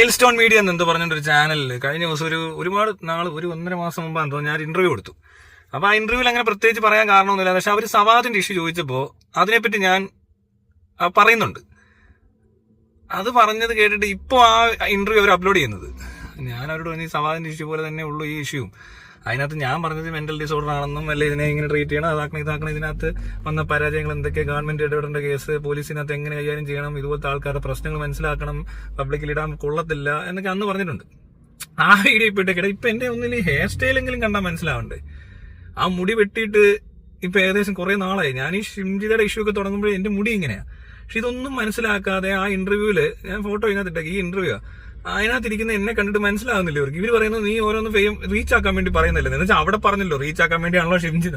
Milestone media എന്ന് പറഞ്ഞൊരു ചാനലിൽ കഴിഞ്ഞ ദിവസം ഒരുപാട് നാൾ 1.5 മാസം മുമ്പാണ് തോന്നുന്നു ഞാൻ ഇന്റർവ്യൂ കൊടുത്തു. അപ്പൊ ആ ഇന്റർവ്യൂവിൽ അങ്ങനെ പ്രത്യേകിച്ച് പറയാൻ കാരണമൊന്നുമില്ല. പക്ഷെ അവർ സവാദിന്റെ ഇഷ്യൂ ചോദിച്ചപ്പോൾ അതിനെപ്പറ്റി ഞാൻ പറയുന്നുണ്ട്. അത് പറഞ്ഞത് കേട്ടിട്ട് ഇപ്പോൾ ആ ഇന്റർവ്യൂ അവർ അപ്ലോഡ് ചെയ്യുന്നത്. ഞാൻ അവരോട് പറഞ്ഞു ഈ സവാദിന്റെ ഇഷ്യൂ പോലെ തന്നെ ഉള്ളൂ ഈ ഇഷ്യൂ. അതിനകത്ത് ഞാൻ പറഞ്ഞത് മെന്റൽ ഡിസോർഡർ ആണെന്നും അല്ലെ ഇതിനെ ഇങ്ങനെ ട്രീറ്റ് ചെയ്യണം, ഇതാക്കണം, ഇതിനകത്ത് വന്ന പരാജയങ്ങൾ എന്തൊക്കെ, ഗവൺമെന്റ് ഇടപെടേണ്ട കേസ്, പോലീസിനകത്ത് എങ്ങനെ കൈകാര്യം ചെയ്യണം, ഇതുപോലത്തെ ആൾക്കാരുടെ പ്രശ്നങ്ങൾ മനസ്സിലാക്കണം, പബ്ലിക്കിൽ ഇടാൻ കൊള്ളത്തില്ല എന്നൊക്കെ അന്ന് പറഞ്ഞിട്ടുണ്ട്. ആ വീഡിയോ ഇപ്പൊ എന്റെ ഒന്നിൽ ഹെയർ സ്റ്റൈലെങ്കിലും കണ്ടാൽ മനസ്സിലാവണ്ടേ? ആ മുടി വെട്ടിയിട്ട് ഇപ്പൊ ഏകദേശം കുറെ നാളായി. ഞാൻ ഈ ഷിംജിതയുടെ ഇഷ്യൂ ഒക്കെ തുടങ്ങുമ്പോഴേ എന്റെ മുടി ഇങ്ങനെയാ. പക്ഷെ ഇതൊന്നും മനസ്സിലാക്കാതെ ആ ഇന്റർവ്യൂവില് ഞാൻ ഫോട്ടോ ഇതിനകത്തിട്ടേക്ക്, ഈ ഇന്റർവ്യൂ അതിനകത്തിരിക്കുന്ന എന്നെ കണ്ടിട്ട് മനസ്സിലാവുന്നില്ല ഇവർക്ക്. ഇവർ പറയുന്നത് നീ ഓരോന്ന് ഫെയിം റീച്ച് ആക്കാൻ വേണ്ടി പറയുന്നില്ല എന്ന് വെച്ചാൽ അവിടെ പറഞ്ഞല്ലോ റീച്ച് ആക്കാൻ വേണ്ടിയാണല്ലോ ഷിംജിത.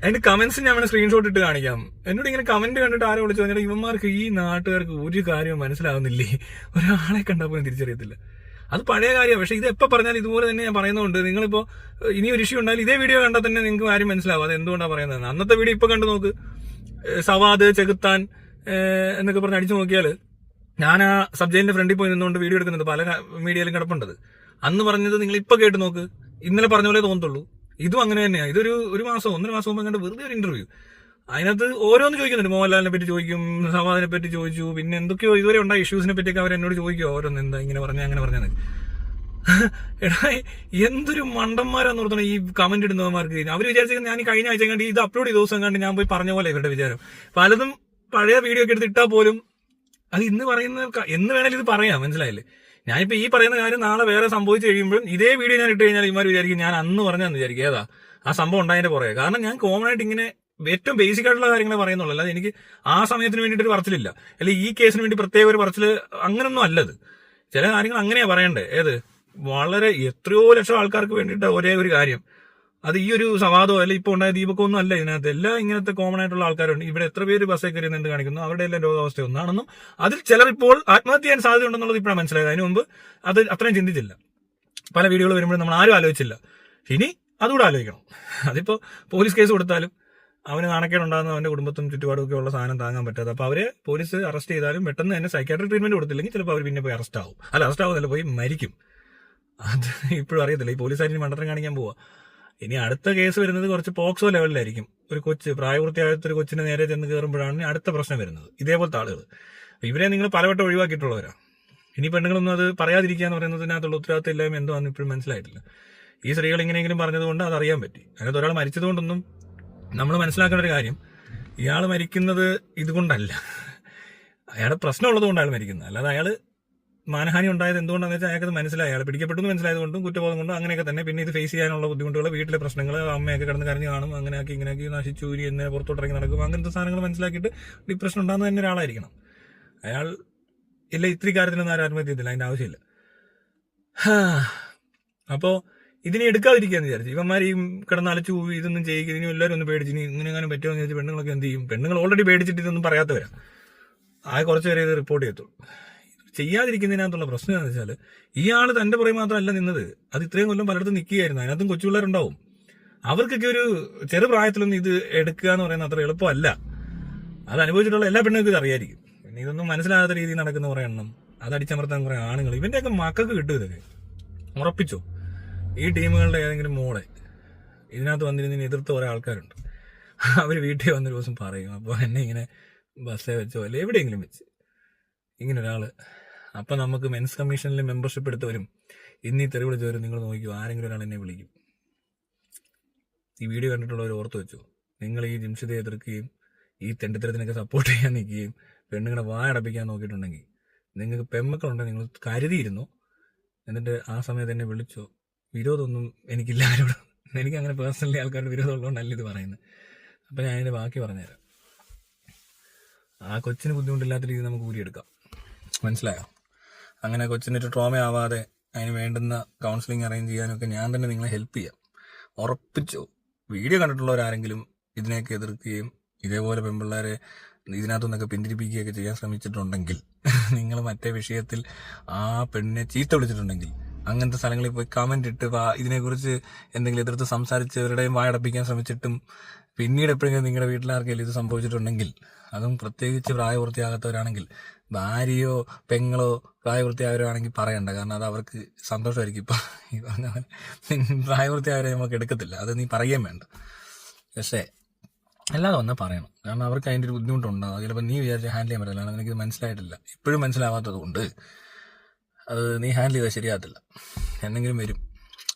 അതിന്റെ കമന്റ്സ് ഞാൻ സ്ക്രീൻഷോട്ട് ഇട്ട് കാണിക്കാം. എന്നോട് ഇങ്ങനെ കമന്റ് കണ്ടിട്ട് ആരോ വിളിച്ചു പറഞ്ഞാൽ ഇവന്മാർക്ക് ഈ നാട്ടുകാർക്ക് ഒരു കാര്യവും മനസ്സിലാവുന്നില്ലേ, ഒരാളെ കണ്ടപ്പോൾ തിരിച്ചറിയത്തില്ല. അത് പഴയ കാര്യമാണ്. പക്ഷെ ഇത് എപ്പോൾ പറഞ്ഞാലും ഇതുപോലെ തന്നെ ഞാൻ പറയുന്നതുകൊണ്ട് നിങ്ങളിപ്പോ ഇനി ഒരു ഇഷ്യൂ ഉണ്ടായാലും ഇതേ വീഡിയോ കണ്ടാൽ തന്നെ നിങ്ങൾക്ക് ആരും മനസ്സിലാവും അത് എന്തുകൊണ്ടാണ് പറയുന്നത്. അന്നത്തെ വീഡിയോ ഇപ്പൊ കണ്ടു നോക്ക്, സവാദ് ചെകുത്താൻ എന്നൊക്കെ പറഞ്ഞ് അടിച്ചു നോക്കിയാല് ഞാൻ ആ സബ് ജയിലിന്റെ ഫ്രണ്ടിൽ പോയി നിന്നുകൊണ്ട് വീഡിയോ എടുക്കുന്നുണ്ട്, പല മീഡിയയിലും കിടപ്പുണ്ടത്. അന്ന് പറഞ്ഞത് നിങ്ങൾ ഇപ്പൊ കേട്ട് നോക്ക്, ഇന്നലെ പറഞ്ഞ പോലെ തോന്നത്തുള്ളൂ. ഇതും അങ്ങനെ തന്നെയാണ്. ഇതൊരു 1.5 മാസം മുമ്പ് കണ്ട് വെറുതെ ഒരു ഇന്റർവ്യൂ. അതിനകത്ത് ഓരോന്ന് ചോദിക്കുന്നുണ്ട്. മോഹൻലാലിനെ പറ്റി ചോദിക്കും, സവാദിനെ പറ്റി ചോദിച്ചു, പിന്നെ എന്തൊക്കെയോ ഇതുവരെ ഉണ്ടായ ഇഷ്യൂസിനെ പറ്റിയൊക്കെ അവർ എന്നോട് ചോദിക്കുമോ ഓരോന്ന്, എന്താ ഇങ്ങനെ പറഞ്ഞ അങ്ങനെ പറഞ്ഞത്. എടാ എന്തൊരു മണ്ടന്മാരാന്ന് ഓർത്തണം ഈ കമന്റ് ഇടുന്നവന്മാർക്ക്. അവർ വിചാരിച്ചത് ഞാൻ ഈ കഴിഞ്ഞ ആഴ്ച കണ്ട് ഇത് അപ്ലോഡ് ചെയ്ത ദിവസം കണ്ട് ഞാൻ പോയി പറഞ്ഞ പോലെ ഇവരുടെ വിചാരം. പലതും പഴയ വീഡിയോ ഒക്കെ എടുത്ത് ഇട്ടാൽ പോലും അത് ഇന്ന് പറയുന്ന എന്ന് വേണേലും ഇത് പറയാം, മനസ്സിലായില്ലേ? ഞാനിപ്പോ ഈ പറയുന്ന കാര്യം നാളെ വേറെ സംഭവിച്ചു കഴിയുമ്പോഴും ഇതേ വീഡിയോ ഞാൻ ഇട്ട് കഴിഞ്ഞാൽ ഇമാർ വിചാരിക്കും ഞാൻ അന്ന് പറഞ്ഞാന്ന് വിചാരിക്കും. ഏതാ ആ സംഭവം ഉണ്ടായതിന്റെ പുറകെ. കാരണം ഞാൻ കോമൺ ആയിട്ട് ഇങ്ങനെ ഏറ്റവും ബേസിക് ആയിട്ടുള്ള കാര്യങ്ങളെ പറയുന്നുള്ളൂ. അല്ലാതെ എനിക്ക് ആ സമയത്തിന് വേണ്ടിയിട്ട് ഒരു പറച്ചിലില്ല, അല്ലെങ്കിൽ ഈ കേസിന് വേണ്ടി പ്രത്യേക ഒരു പറച്ചില് അങ്ങനൊന്നും അല്ലത്. ചില കാര്യങ്ങൾ അങ്ങനെയാ പറയണ്ടേ. വളരെ എത്രയോ ലക്ഷം ആൾക്കാർക്ക് വേണ്ടിയിട്ട് ഒരേ ഒരു കാര്യം, അത് ഈ ഒരു സവാദോ അല്ലെ ഇപ്പൊ ഉണ്ടായ ദീപക്കോ ഒന്നും അല്ല. ഇതിനകത്ത് എല്ലാം ഇങ്ങനത്തെ കോമൺ ആയിട്ടുള്ള ആൾക്കാരുണ്ട്. ഇവിടെ എത്ര പേര് ബസ്സേ കയറി എന്ത് കാണിക്കുന്നു, അവരുടെ എല്ലാം രോഗാവസ്ഥ ഒന്നാണെന്നും അതിൽ ചിലർ ഇപ്പോൾ ആത്മഹത്യ ചെയ്യാൻ സാധ്യത ഉണ്ടെന്നുള്ളത് ഇപ്പോഴാണ് മനസ്സിലായത്. അതിന് മുമ്പ് അത് അത്രയും ചിന്തിച്ചില്ല. പല വീഡിയോകൾ വരുമ്പോഴും നമ്മൾ ആരും ആലോചിച്ചില്ല. ഇനി അതുകൂടെ ആലോചിക്കണം. അതിപ്പോ പോലീസ് കേസ് കൊടുത്താലും അവന് നാണക്കേടുണ്ടാകുന്ന അവന്റെ കുടുംബത്തും ചുറ്റുപാടും ഒക്കെ ഉള്ള സാധനം താങ്ങാൻ പറ്റാതെ, അപ്പൊ അവരെ പോലീസ് അറസ്റ്റ് ചെയ്താലും പെട്ടെന്ന് തന്നെ സൈക്കാട്രിക് ട്രീറ്റ്മെന്റ് കൊടുത്തില്ലെങ്കിൽ ചിലപ്പോൾ അവർ പിന്നെ പോയി അറസ്റ്റ് ആവുന്നല്ല, പോയി മരിക്കും. അത് ഇപ്പോഴും അറിയത്തില്ല. ഈ പോലീസുകാരിന് മണ്ടത്തരം കാണിക്കാൻ പോവാ. ഇനി അടുത്ത കേസ് വരുന്നത് കുറച്ച് പോക്സോ ലെവലിലായിരിക്കും. ഒരു പ്രായപൂർത്തിയാകാത്തൊരു കൊച്ചിന് നേരെ ചെന്ന് കയറുമ്പോഴാണ് അടുത്ത പ്രശ്നം വരുന്നത്. ഇതേപോലത്തെ ആളുകൾ ഇവരെ നിങ്ങൾ പലവട്ടം ഒഴിവാക്കിയിട്ടുള്ളവരാ. ഇനി പെണ്ണുങ്ങളൊന്നും അത് പറയാതിരിക്കുക എന്ന് പറയുന്നതിനകത്തുള്ള ഉത്തരവാദിത്തം ഇല്ലായ്മ എന്താണെന്ന് ഇപ്പോഴും മനസ്സിലായിട്ടില്ല. ഈ സ്ത്രീകൾ ഇങ്ങനെയെങ്കിലും പറഞ്ഞതുകൊണ്ട് അത് അറിയാൻ പറ്റി. അതിനകത്ത് ഒരാൾ മരിച്ചതുകൊണ്ടൊന്നും നമ്മൾ മനസ്സിലാക്കേണ്ട ഒരു കാര്യം, ഇയാൾ മരിക്കുന്നത് ഇതുകൊണ്ടല്ല, അയാളുടെ പ്രശ്നമുള്ളത് കൊണ്ടാണ് അയാൾ മരിക്കുന്നത്. അല്ലാതെ അയാള് മാനഹാനി ഉണ്ടായത് എന്തുകൊണ്ടാണെന്ന് വെച്ചാൽ അയാൾക്ക് മനസ്സിലായി, അയാൾ പിടിക്കപ്പെട്ടു മനസ്സിലായതുകൊണ്ടും കുറ്റബോധം കൊണ്ടും അങ്ങനെയൊക്കെ തന്നെ. പിന്നെ ഇത് ഫേസ് ചെയ്യാനുള്ള ബുദ്ധിമുട്ടുകൾ, വീട്ടിലെ പ്രശ്നങ്ങൾ, അമ്മയൊക്കെ കിടന്ന് കരഞ്ഞു കാണും, അങ്ങനെയാക്കി ഇങ്ങനെയാക്കി നശിച്ചൂരി എന്നെ പുറത്തോട്ടിറങ്ങി നടക്കും, അങ്ങനത്തെ സാധനങ്ങൾ മനസ്സിലാക്കിയിട്ട് ഡിപ്രഷൻ ഉണ്ടാകുന്ന തന്നെ ഒരാളായിരിക്കണം അയാൾ. ഇല്ല ഇത്തിരി കാര്യത്തിലൊന്നും ആരും ആത്മഹത്യ ചെയ്തില്ല, അതിന്റെ ആവശ്യമില്ല. അപ്പോ ഇതിനെ എടുക്കാതിരിക്കാന്ന് വിചാരിച്ചു ഇവന്മാർ ഈ കിടന്ന് അലച്ചു പോയി ഇതൊന്നും ചെയ്യുക. ഇനി എല്ലാവരും ഒന്ന് പേടിച്ച് ഇനി ഇങ്ങനെങ്ങാനും പറ്റുമോ എന്ന് ചോദിച്ചാൽ പെണ്ണുങ്ങളൊക്കെ എന്ത് ചെയ്യും? പെണ്ണുങ്ങൾ ഓൾറെഡി പേടിച്ചിട്ട് ഇതൊന്നും പറയാത്തവരാ. ആ കുറച്ച് പേരെ ഇത് റിപ്പോർട്ട് ചെയ്യത്തുള്ളൂ. ചെയ്യാതിരിക്കുന്നതിനകത്തുള്ള പ്രശ്നം എന്ന് വെച്ചാൽ ഇയാൾ തന്റെ പുറകെ മാത്രമല്ല നിന്നത്, അത് ഇത്രയും കൊല്ലം പലയിടത്തും നിൽക്കുകയായിരുന്നു. അതിനകത്തും കൊച്ചു പിള്ളേരുണ്ടാവും. അവർക്കൊക്കെ ഒരു ചെറുപ്രായത്തിലൊന്നും ഇത് എടുക്കുക എന്ന് പറയുന്നത് അത്ര എളുപ്പമല്ല. അത് അനുഭവിച്ചിട്ടുള്ള എല്ലാ പെണ്ണുങ്ങൾക്കും ഇത് അറിയായിരിക്കും. പിന്നെ ഇതൊന്നും മനസ്സിലാകാത്ത രീതിയിൽ നടക്കുന്ന കുറെ എണ്ണം, അത് അടിച്ചമർത്താൻ കുറെ ആണുങ്ങൾ, ഇവന്റെയൊക്കെ മക്കൾക്ക് കിട്ടും ഇതൊക്കെ. ഉറപ്പിച്ചോ, ഈ ടീമുകളുടെ ഏതെങ്കിലും മോളെ ഇതിനകത്ത് വന്നിരുന്നതിന് എതിർത്ത് കുറെ ആൾക്കാരുണ്ട്. അവർ വീട്ടിൽ വന്നൊരു ദിവസം പറയും, അപ്പോൾ എന്നെ ഇങ്ങനെ ബസ്സേ വെച്ചോ അല്ലെ എവിടെയെങ്കിലും വെച്ച് ഇങ്ങനെ ഒരാള്. അപ്പൊ നമുക്ക് മെൻസ് കമ്മീഷനിൽ മെമ്പർഷിപ്പ് എടുത്തവരും ഇന്നീ തെറി വിളിച്ചവരും നിങ്ങൾ നോക്കിയോ, ആരെങ്കിലും ഒരാൾ എന്നെ വിളിക്കും. ഈ വീഡിയോ കണ്ടിട്ടുള്ളവർ ഓർത്ത് വെച്ചോ, നിങ്ങൾ ഈ ജിംഷിദയെ എതിർക്കുകയും ഈ തെണ്ടിത്തരത്തിനൊക്കെ സപ്പോർട്ട് ചെയ്യാൻ നിൽക്കുകയും പെണ്ണുങ്ങളെ വായടപ്പിക്കാൻ നോക്കിയിട്ടുണ്ടെങ്കിൽ നിങ്ങൾക്ക് പെമ്മക്കളുണ്ടെങ്കിൽ നിങ്ങൾ കരുതിയിരുന്നു. എന്നിട്ട് ആ സമയത്ത് എന്നെ വിളിച്ചോ. വിരോധമൊന്നും എനിക്കില്ല ആരോടും. എനിക്ക് അങ്ങനെ പേഴ്സണലി ആൾക്കാരുടെ വിരോധം ഉള്ളതുകൊണ്ടല്ല ഇത് പറയുന്നത്. അപ്പൊ ഞാൻ അതിന്റെ ബാക്കി പറഞ്ഞുതരാം. ആ കൊച്ചിന് ബുദ്ധിമുട്ടില്ലാത്ത രീതിയിൽ നമുക്ക് ഊരിയെടുക്കാം, മനസ്സിലായോ? അങ്ങനെ കൊച്ചിനൊരു ട്രോമ ആവാതെ അതിന് വേണ്ടുന്ന കൗൺസിലിംഗ് അറേഞ്ച് ചെയ്യാനൊക്കെ ഞാൻ തന്നെ നിങ്ങളെ ഹെൽപ്പ് ചെയ്യാം. ഉറപ്പിച്ചോ. വീഡിയോ കണ്ടിട്ടുള്ളവരാരെങ്കിലും ഇതിനെയൊക്കെ എതിർക്കുകയും ഇതേപോലെ പെൺപിള്ളേരെ ഇതിനകത്തുനിന്നൊക്കെ പിന്തിരിപ്പിക്കുകയൊക്കെ ചെയ്യാൻ ശ്രമിച്ചിട്ടുണ്ടെങ്കിൽ, നിങ്ങൾ മറ്റേ വിഷയത്തിൽ ആ പെണ്ണിനെ ചീത്ത വിളിച്ചിട്ടുണ്ടെങ്കിൽ, അങ്ങനത്തെ സ്ഥലങ്ങളിൽ പോയി കമന്റ് ഇട്ട് ഇതിനെക്കുറിച്ച് എന്തെങ്കിലും എതിർത്ത് സംസാരിച്ചവരുടെയും വായടപ്പിക്കാൻ ശ്രമിച്ചിട്ടും പിന്നീട് എപ്പോഴെങ്കിലും നിങ്ങളുടെ വീട്ടിലാർക്കെങ്കിലും ഇത് സംഭവിച്ചിട്ടുണ്ടെങ്കിൽ, അതും പ്രത്യേകിച്ച് പ്രായപൂർത്തിയാകാത്തവരാണെങ്കിൽ, ഭാര്യയോ പെങ്ങളോ പ്രായപൂർത്തിയായവരാണെങ്കിൽ പറയണ്ട, കാരണം അത് അവർക്ക് സന്തോഷമായിരിക്കും. ഇപ്പം ഈ പറഞ്ഞ പോലെ പ്രായപൂർത്തിയായവരെ നമുക്ക് എടുക്കത്തില്ല, അത് നീ പറയുകയും വേണ്ട. പക്ഷേ അല്ലാതെ വന്നാൽ പറയണം, കാരണം അവർക്ക് അതിൻ്റെ ഒരു ബുദ്ധിമുട്ടുണ്ടാകും. ചിലപ്പോൾ നീ വിചാരിച്ച് ഹാൻഡിൽ ചെയ്യാൻ പറ്റില്ല, കാരണം എനിക്ക് മനസ്സിലായിട്ടില്ല, ഇപ്പോഴും മനസ്സിലാവാത്തത് കൊണ്ട് അത് നീ ഹാൻഡിൽ ചെയ്താൽ ശരിയാകത്തില്ല, എന്തെങ്കിലും വരും.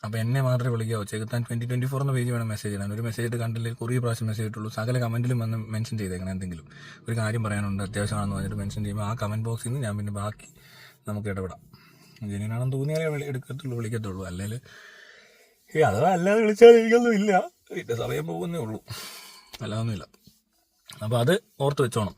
അപ്പോൾ എന്നെ മാത്രമേ വിളിക്കാവൂ. ചെകുത്താൻ 2024 എന്ന പേജ് വേണം മെസ്സേജ് ഇടാൻ. ഒരു മെസ്സേജ് ഇട്ട് കണ്ടില്ലേ കുറേ പ്രാവശ്യം മെസ്സേജ് ഇട്ടുള്ളൂ. സകല കമൻറ്റിലും വന്ന് മെൻഷൻ ചെയ്തേക്കണം, എന്തെങ്കിലും ഒരു കാര്യം പറയാനുണ്ട് അത്യാവശ്യമാണെന്ന് പറഞ്ഞിട്ട് മെൻഷൻ ചെയ്യുമ്പോൾ ആ കമൻറ്റ് ബോക്സിൽ നിന്ന് ഞാൻ പിന്നെ ബാക്കി നമുക്ക് ഇടപെടാം. ജെന്യൂനാണെന്ന് തോന്നിയാലേ വിളിക്കത്തുള്ളൂ. അല്ലെങ്കിൽ അഥവാ അല്ലാതെ വിളിച്ചാൽ എനിക്കൊന്നും ഇല്ല, പിന്നെ സമയം പോകുന്നേ ഉള്ളൂ, അല്ലാതൊന്നുമില്ല. അപ്പോൾ അത് ഓർത്ത് വെച്ചോണം.